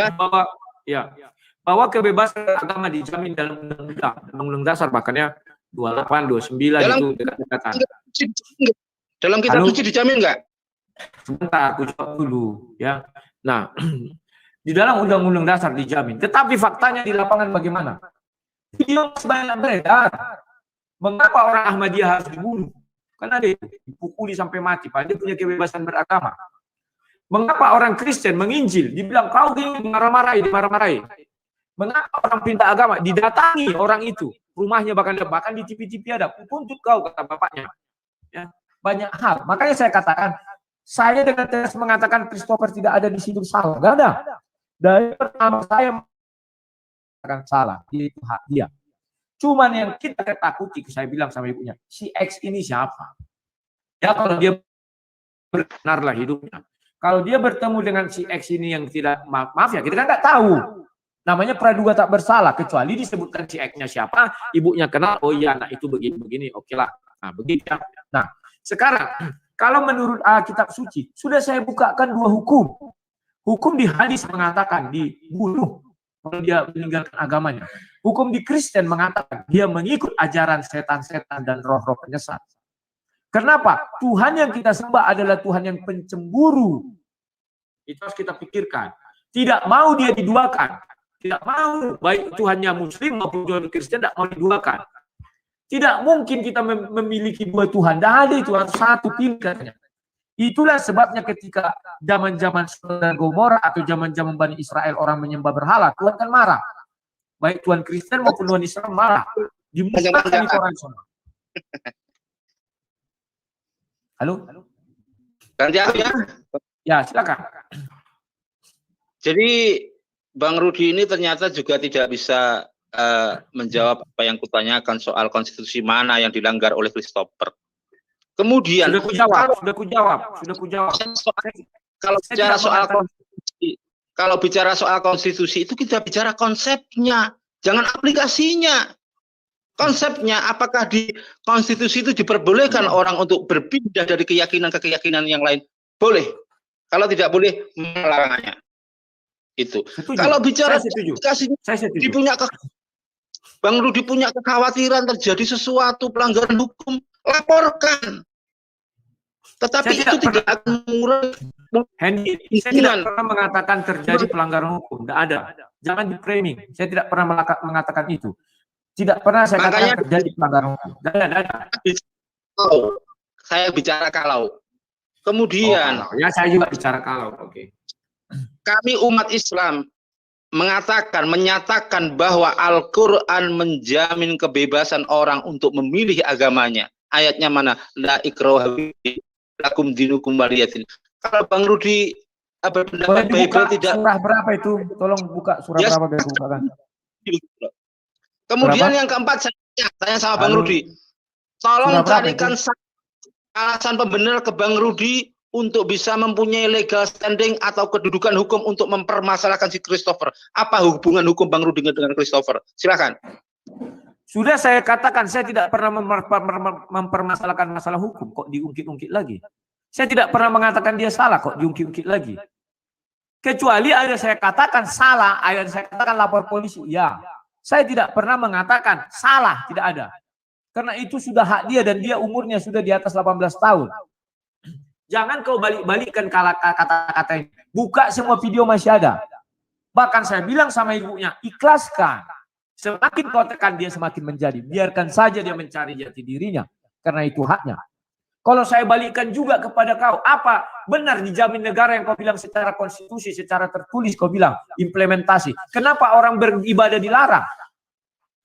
bahwa kebebasan agama dijamin dalam undang-undang dasar, bahkannya 28, 29 itu dekat-dekatan. Dalam kitab suci dijamin enggak? Sebentar, aku jawab dulu ya. Nah, di dalam undang-undang dasar dijamin. Tetapi faktanya di lapangan bagaimana? Video sebanyak beredar. Mengapa orang Ahmadiyah harus dibunuh? Karena dia dipukuli sampai mati, padahal dia punya kebebasan beragama. Mengapa orang Kristen menginjil, dibilang kau dimarah-marahi. Mengapa orang pindah agama, didatangi orang itu, rumahnya bahkan di TV-TV ada, untuk kau kata bapaknya. Ya, banyak hal. Makanya saya katakan, saya dengan tegas mengatakan Christopher tidak ada di situ salah, nggak ada. Dari pertama saya mengatakan salah, itu hak dia. Cuman yang kita ketakuti, saya bilang sama ibunya, si X ini siapa? Ya kalau dia benarlah hidupnya. Kalau dia bertemu dengan si X ini yang tidak, maaf ya, kita kan nggak tahu. Namanya praduga tak bersalah, kecuali disebutkan si X-nya siapa, ibunya kenal, oh iya anak itu begini-begini, oke lah. Nah, begitu ya. Nah, sekarang, kalau menurut Alkitab suci, sudah saya bukakan 2 hukum. Hukum di hadis mengatakan dibunuh kalau dia meninggalkan agamanya. Hukum di Kristen mengatakan dia mengikut ajaran setan-setan dan roh-roh penyesat. Kenapa? Tuhan yang kita sembah adalah Tuhan yang pencemburu. Itu harus kita pikirkan. Tidak mau dia diduakan. Tidak mau, baik Tuhannya Muslim maupun Tuhan Kristen, tidak mau diduakan. Tidak mungkin kita memiliki 2 Tuhan. Tidak ada itu, harus satu pilih katanya. Itulah sebabnya ketika zaman-zaman Sodom Gomora atau zaman-zaman Bani Israel orang menyembah berhala, Tuhan kan marah. Baik Tuhan Kristen maupun Tuhan Islam marah. Dimusnahkan itu orang semua. Halo? Ganti aku ya. Ya, silakan. Jadi Bang Rudi ini ternyata juga tidak bisa menjawab apa yang kutanyakan soal konstitusi mana yang dilanggar oleh Christopher. Kemudian sudah kujawab. Kalau bicara soal konstitusi itu kita bicara konsepnya, jangan aplikasinya. Konsepnya, apakah di konstitusi itu diperbolehkan orang untuk berpindah dari keyakinan ke keyakinan yang lain? Boleh. Kalau tidak boleh, melarangnya. Itu. Setuju. Kalau bicara Bang Rudi punya kekhawatiran terjadi sesuatu pelanggaran hukum, laporkan. Tetapi itu tidak akan mengurangi. Hendy, saya tidak pernah mengatakan terjadi pelanggaran hukum, tidak ada. Jangan di framing. Saya tidak pernah mengatakan itu. Tidak pernah saya katakan terjadi pelanggaran hukum. Tidak ada. Saya bicara kalau. Kemudian, ya saya juga bicara kalau. Oke. Kami umat Islam menyatakan bahwa Al-Quran menjamin kebebasan orang untuk memilih agamanya. Ayatnya mana? La ikraha lakum dinukum waliyatin. Kalau Bang Rudi berpendapat Bible tidak. Surah berapa itu? Tolong buka surah berapa biar bukakan. Kemudian yang keempat, saya tanya sama Bang Rudi. Tolong carikan alasan pembenar ke Bang Rudi untuk bisa mempunyai legal standing atau kedudukan hukum untuk mempermasalahkan si Christopher. Apa hubungan hukum Bang Rudi dengan Christopher? Silakan. Sudah saya katakan, saya tidak pernah mempermasalahkan masalah hukum, kok diungkit-ungkit lagi. Saya tidak pernah mengatakan dia salah, kok diungkit-ungkit lagi. Kecuali ada saya katakan salah, ada saya katakan lapor polisi. Ya, saya tidak pernah mengatakan salah, tidak ada. Karena itu sudah hak dia dan dia umurnya sudah di atas 18 tahun. Jangan kau balik-balikkan kata-kata ini. Buka semua video masih ada. Bahkan saya bilang sama ibunya, ikhlaskan. Semakin kau tekan dia semakin menjadi. Biarkan saja dia mencari jati dirinya. Karena itu haknya. Kalau saya balikkan juga kepada kau, apa benar dijamin negara yang kau bilang secara konstitusi, secara tertulis kau bilang implementasi. Kenapa orang beribadah dilarang?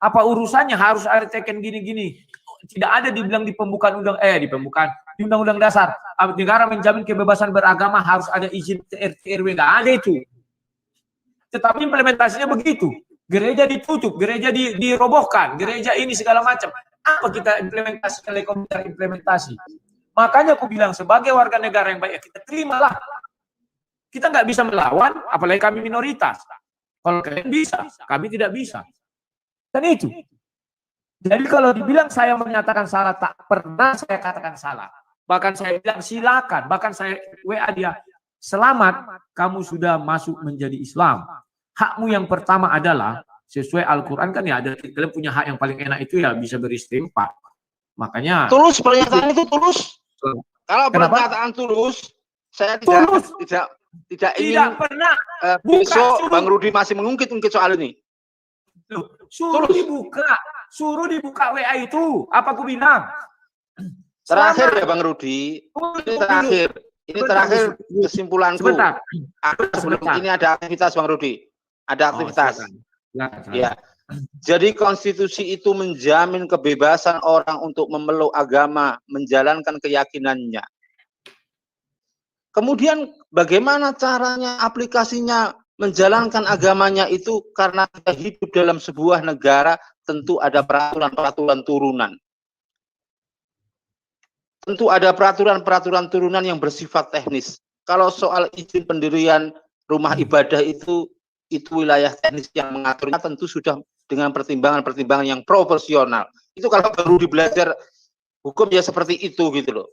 Apa urusannya harus ada teken gini-gini? Tidak ada dibilang di pembukaan di Undang-Undang Dasar. Negara menjamin kebebasan beragama harus ada izin RT RW, nggak ada itu. Tetapi implementasinya begitu. Gereja ditutup, gereja dirobohkan, gereja ini segala macam. Apa kita implementasi implementasi? Makanya aku bilang sebagai warga negara yang baik kita terimalah. Kita nggak bisa melawan, apalagi kami minoritas. Kalau kalian bisa, kami tidak bisa. Dan itu. Jadi kalau dibilang saya menyatakan salah, tak pernah saya katakan salah. Bahkan saya bilang silakan, bahkan saya WA dia, selamat kamu sudah masuk menjadi Islam. Hakmu yang pertama adalah sesuai Al-Quran kan ya, ada kalian punya hak yang paling enak itu ya bisa beristighfar. Makanya tulus, pernyataan itu tulus. Kalau pernyataan tulus, saya tidak ingin pernah besok Bang Rudi masih mengungkit-ungkit soal ini. Suruh dibuka WA itu. Apa aku bilang? Terakhir ya Bang Rudi. Ini terakhir kesimpulanku. Sebentar. Ini ada aktivitas Bang Rudi. Ada aktivitas. Ya. Jadi konstitusi itu menjamin kebebasan orang untuk memeluk agama, menjalankan keyakinannya. Kemudian bagaimana caranya, aplikasinya menjalankan agamanya itu karena kita hidup dalam sebuah negara, tentu ada peraturan-peraturan turunan. Tentu ada peraturan-peraturan turunan yang bersifat teknis. Kalau soal izin pendirian rumah ibadah itu wilayah teknis yang mengaturnya, tentu sudah dengan pertimbangan-pertimbangan yang proporsional. Itu kalau baru belajar hukum ya seperti itu gitu loh.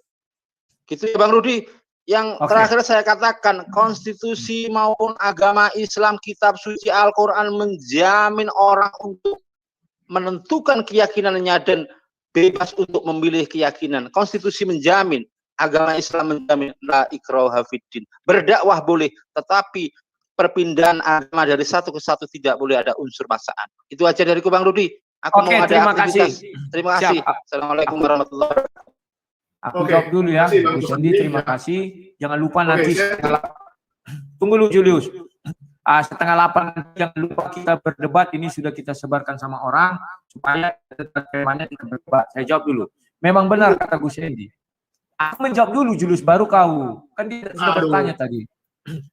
Gitu ya Bang Rudi. Yang terakhir saya katakan, konstitusi maupun agama Islam, kitab suci Al-Quran menjamin orang untuk menentukan keyakinannya dan bebas untuk memilih keyakinan. Konstitusi menjamin, agama Islam menjamin la ikraha fiddin. Berdakwah boleh, tetapi perpindahan agama dari satu ke satu tidak boleh ada unsur paksaan. Itu aja dariku Bang Rudi. Aku mau ada terima aktivitas. kasih. Terima kasih. Siap. Assalamualaikum warahmatullahi wabarakatuh. Aku jawab dulu ya, Bu Sendi, terima kasih. Jangan lupa nanti tunggu dulu Julius. Setengah 8 jangan lupa kita berdebat, ini sudah kita sebarkan sama orang supaya bagaimana kita berdebat. Saya jawab dulu. Memang benar kata Gus Sendi. Aku menjawab dulu Julius, baru kau. Kan dia sudah bertanya tadi.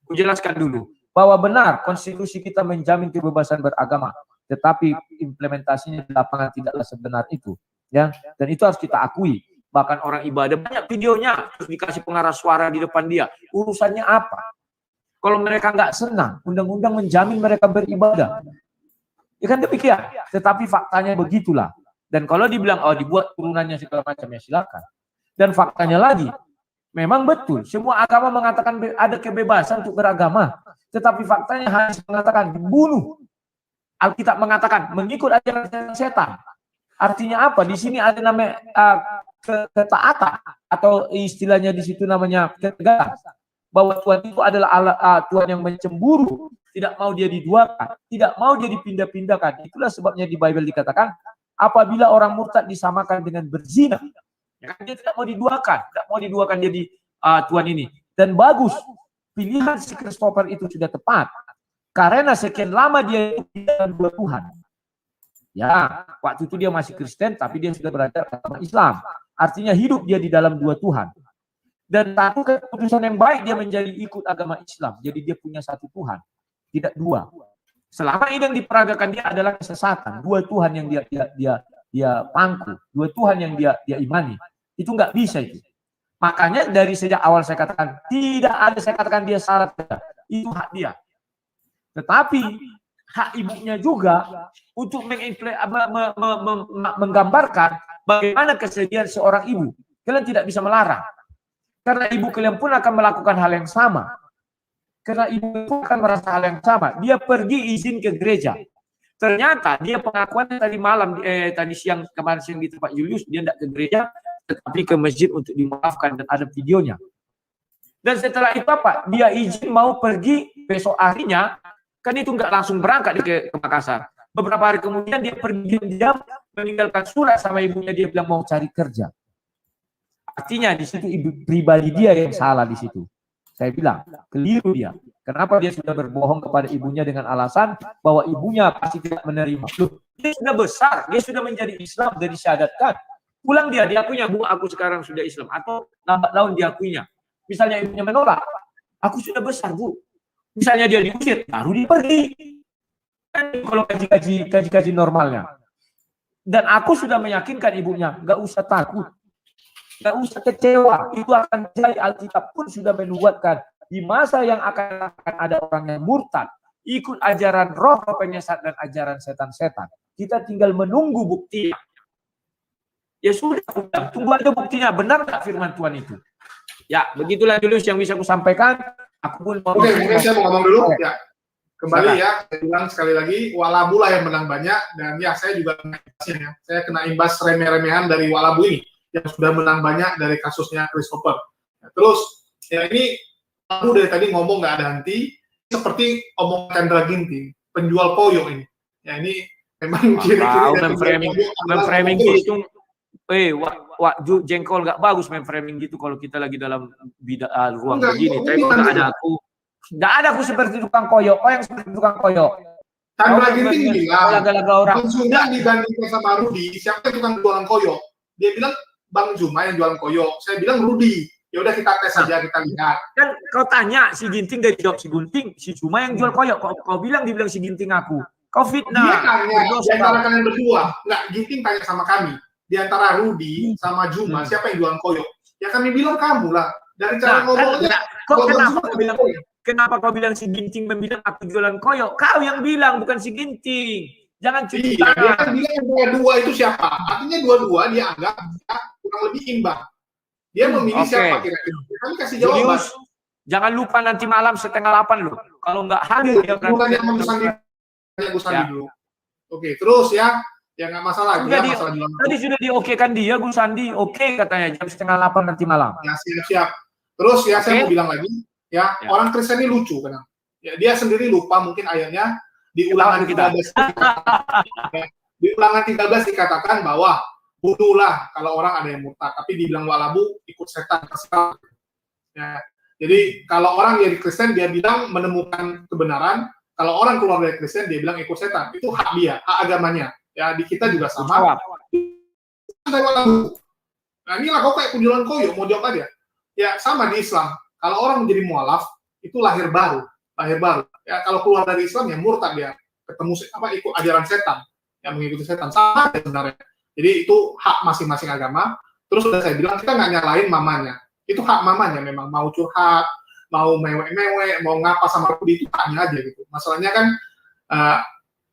Aku jelaskan dulu bahwa benar konstitusi kita menjamin kebebasan beragama, tetapi implementasinya di lapangan tidaklah sebenar itu, ya. Dan itu harus kita akui. Bahkan orang ibadah banyak videonya terus dikasih pengarah suara di depan dia. Urusannya apa? Kalau mereka nggak senang, undang-undang menjamin mereka beribadah. Ya kan demikian. Tetapi faktanya begitulah. Dan kalau dibilang dibuat turunannya segala macam, ya silakan. Dan faktanya lagi, memang betul semua agama mengatakan ada kebebasan untuk beragama. Tetapi faktanya hadis mengatakan dibunuh. Alkitab mengatakan mengikut ajaran setan. Artinya apa? Di sini ada namanya ketaatan, atau istilahnya di situ namanya ketegasan. Bahwa Tuhan itu adalah Tuhan yang mencemburu, tidak mau dia diduakan, tidak mau dia dipindah-pindahkan. Itulah sebabnya di Bible dikatakan apabila orang murtad disamakan dengan berzina, ya kan, dia tidak mau diduakan, jadi Tuhan ini. Dan bagus, pilihan si Christopher itu sudah tepat, karena sekian lama dia di dalam dua Tuhan. Ya, waktu itu dia masih Kristen, tapi dia sudah belajar agama Islam. Artinya hidup dia di dalam dua Tuhan. Dan satu keputusan yang baik dia menjadi ikut agama Islam. Jadi dia punya satu Tuhan, tidak dua. Selama ini yang diperagakan dia adalah kesesatan. Dua Tuhan yang dia pangku, dua Tuhan yang dia imani. Itu nggak bisa itu. Makanya dari sejak awal saya katakan tidak ada saya katakan dia salah. Itu hak dia. Tetapi hak ibunya juga untuk menggambarkan bagaimana kesedihan seorang ibu. Kalian tidak bisa melarang. Karena ibu kalian pun akan melakukan hal yang sama. Karena ibu pun akan merasa hal yang sama. Dia pergi izin ke gereja. Ternyata dia pengakuannya tadi malam, tadi siang, kemarin siang di tempat Julius, dia tidak ke gereja, tetapi ke masjid untuk dimaafkan, dan ada videonya. Dan setelah itu apa? Dia izin mau pergi besok harinya, kan itu nggak langsung berangkat ke Makassar. Beberapa hari kemudian dia pergi diam, meninggalkan surat sama ibunya, dia bilang mau cari kerja. Artinya di situ ibu pribadi dia yang salah di situ. Saya bilang keliru dia. Kenapa dia sudah berbohong kepada ibunya dengan alasan bahwa ibunya pasti tidak menerima. Loh, dia sudah besar, dia sudah menjadi Islam dari syahadatkan. Pulang dia punya Bu, aku sekarang sudah Islam, atau lambat laun diakuinya. Misalnya ibunya menolak, aku sudah besar Bu. Misalnya dia diusir, baru dia pergi. Kan kalau gaji normalnya. Dan aku sudah meyakinkan ibunya, nggak usah takut. Nggak usah kecewa, itu akan jadi. Alkitab pun sudah menubuatkan di masa yang akan ada orang yang murtad, ikut ajaran roh penyesat dan ajaran setan-setan. Kita tinggal menunggu buktinya. Ya sudah, tunggu aja buktinya. Benar nggak firman Tuhan itu? Ya, begitulah dulu yang bisa aku sampaikan. Aku pun mau. Oke, mungkin saya mau ngomong dulu. Ya, kembali ya, saya bilang sekali lagi, Walabu lah yang menang banyak, dan ya saya juga kena imbasnya ya. Saya kena imbas remeh-remehan dari Walabu ini yang sudah menang banyak dari kasusnya Christopher. Ya, terus ya ini aku dari tadi ngomong nggak ada henti, seperti omong Chandra Ginting, penjual koyo ini. Ya ini memang ciri-ciri memframing gitu. Jengkol nggak bagus memframing gitu kalau kita lagi dalam ruang begini. Tapi nggak ada aku seperti tukang koyo. Oh, yang seperti tukang koyo. Chandra Ginting bilang, Bang Zuma dibandingkan sama Rudi, siapa tukang jualan koyo? Dia bilang Bang Zuma yang jualan koyo. Saya bilang Rudi. Ya udah kita tes saja, kita lihat. Kan kau tanya si Ginting dari jawab si Gunting, si Cuma yang jual koyok. Kau bilang dibilang si Ginting aku. Kau fitnah. Dia tanya di antara kalian berdua, nggak, Ginting tanya sama kami. Di antara Rudi sama Juma, siapa yang jualan koyok? Ya kami bilang kamu lah. Dari cara ngomongnya. Kenapa kau bilang si Ginting membilang aku jualan koyok? Kau yang bilang, bukan si Ginting. Jangan cuci tangan. Dia kan bilang yang dua itu siapa? Artinya dua-dua dia anggap kurang lebih imbang. Dia memilih siapa kira-kira. Kami kasih jawaban. Jangan lupa nanti malam 7:30 loh. Kalau nggak hadir dia bukan yang Gus Sandi dulu. Oke, terus ya nggak masalah. Tadi sudah diokekan dia Gus Sandi. Oke katanya jam 7:30 nanti malam. Ya siap. Terus ya saya mau bilang lagi ya. Orang Kristen ini lucu kan. Ya, dia sendiri lupa mungkin ayatnya di ulangan 13 di ulangan 13 dikatakan bahwa bunuhlah kalau orang ada yang murtad, tapi dibilang walabu ikut setan. Ya. Jadi kalau orang jadi Kristen dia bilang menemukan kebenaran, kalau orang keluar dari Kristen dia bilang ikut setan. Itu hak dia, hak agamanya. Ya di kita juga sama. Nah inilah kau kayak penjualan koyo, mau jawab aja. Ya sama di Islam. Kalau orang menjadi mualaf itu lahir baru. Ya kalau keluar dari Islam ya murtad dia, ketemu ikut ajaran setan, yang mengikuti setan. Sama sebenarnya. Jadi itu hak masing-masing agama. Terus sudah saya bilang kita nggak nyalain mamanya. Itu hak mamanya memang mau curhat, mau mewek-mewek, mau ngapa sama Rudi itu haknya aja gitu. Masalahnya kan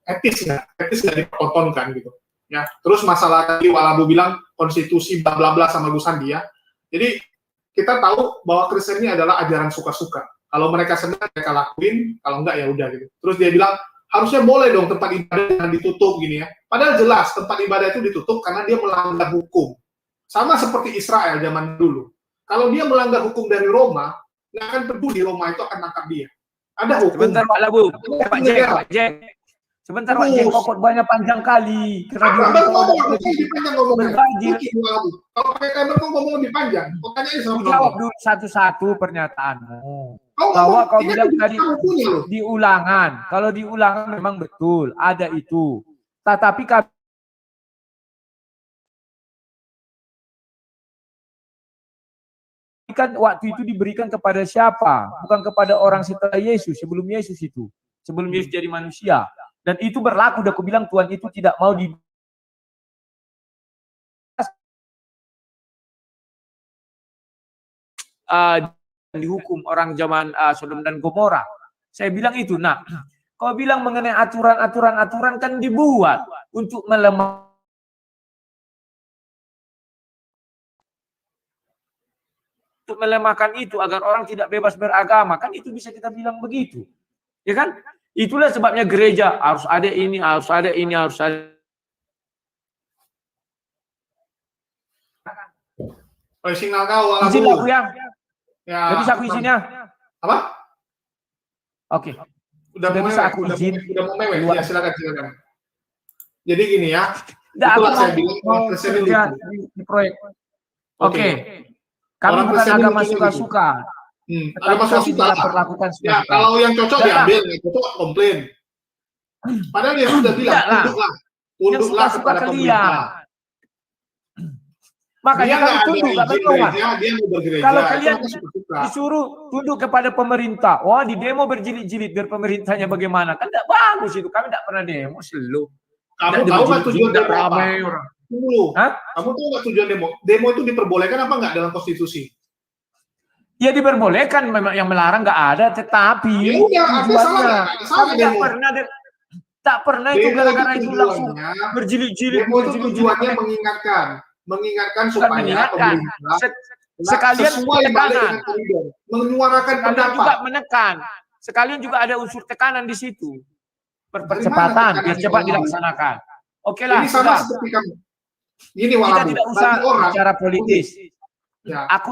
etis nggak dipertontonkan gitu. Ya. Terus masalah tadi Walabu bilang konstitusi bla bla bla sama Gus Sandi ya. Jadi kita tahu bahwa Kristen ini adalah ajaran suka-suka. Kalau mereka senang mereka lakuin, kalau enggak ya udah gitu. Terus dia bilang harusnya boleh dong tempat ibadah yang ditutup gini ya. Padahal jelas tempat ibadah itu ditutup karena dia melanggar hukum. Sama seperti Israel zaman dulu. Kalau dia melanggar hukum dari Roma, nggak akan peduli Roma itu akan tangkap dia. Ada hukum. Sebentar Pak Labu, Pak Jack. Sebentar Pak Jack, khotbahnya panjang kali. Kalau pakai timer kok ngomong lebih panjang. Jawab dulu satu-satu pernyataanmu. Bahwa kau bilang tadi di ulangan. Kalau di ulangan memang betul, ada itu. Tetapi kan waktu itu diberikan kepada siapa? Bukan kepada orang setelah Yesus, sebelum Yesus itu. Sebelum Yesus jadi manusia. Dan itu berlaku, udah aku bilang Tuhan itu tidak mau dihukum orang zaman Sodom dan Gomora. Saya bilang itu. Nah, kau bilang mengenai aturan kan dibuat untuk melemahkan itu agar orang tidak bebas beragama, kan itu bisa kita bilang begitu. Ya kan? Itulah sebabnya gereja harus ada ini, harus ada ini, harus ada. Signal kau izin aku ya. Ya. Bisa aku izinnya? Apa? Oke. Udah bisa aku izin. Udah mau mewek. Ya silakan. Jadi gini ya. Itulah saya bilang di proyek. Oke. Kami bukan agama suka-suka. Agama suka-suka perlakukan ya, kalau yang cocok diambil, yang cocok komplain. Padahal dia sudah bilang tunduklah kepada pemerintah. Makanya kami tunduk, kalau kalian suka. disuruh tunduk kepada pemerintah, wah di demo berjilid-jilid biar pemerintahnya bagaimana, kan tidak bagus itu. Kami tidak pernah demo selalu. Kamu tahu nggak tujuan demo apa? Kamu tahu nggak tujuan demo? Demo itu diperbolehkan apa nggak dalam konstitusi? Ya diperbolehkan, memang yang melarang nggak ada, tetapi tak pernah itu gara-gara itu langsung berjilid-jilid. Demo itu tujuannya mengingatkan supaya pemerintah sekalian tekanan, menyuarakan pendapat, juga menekan. Sekalian juga ada unsur tekanan di situ. Percepatan biar cepat dilaksanakan. Oke lah, ini sama seperti kamu. Ini kita tidak usah bicara politis. Ya. Aku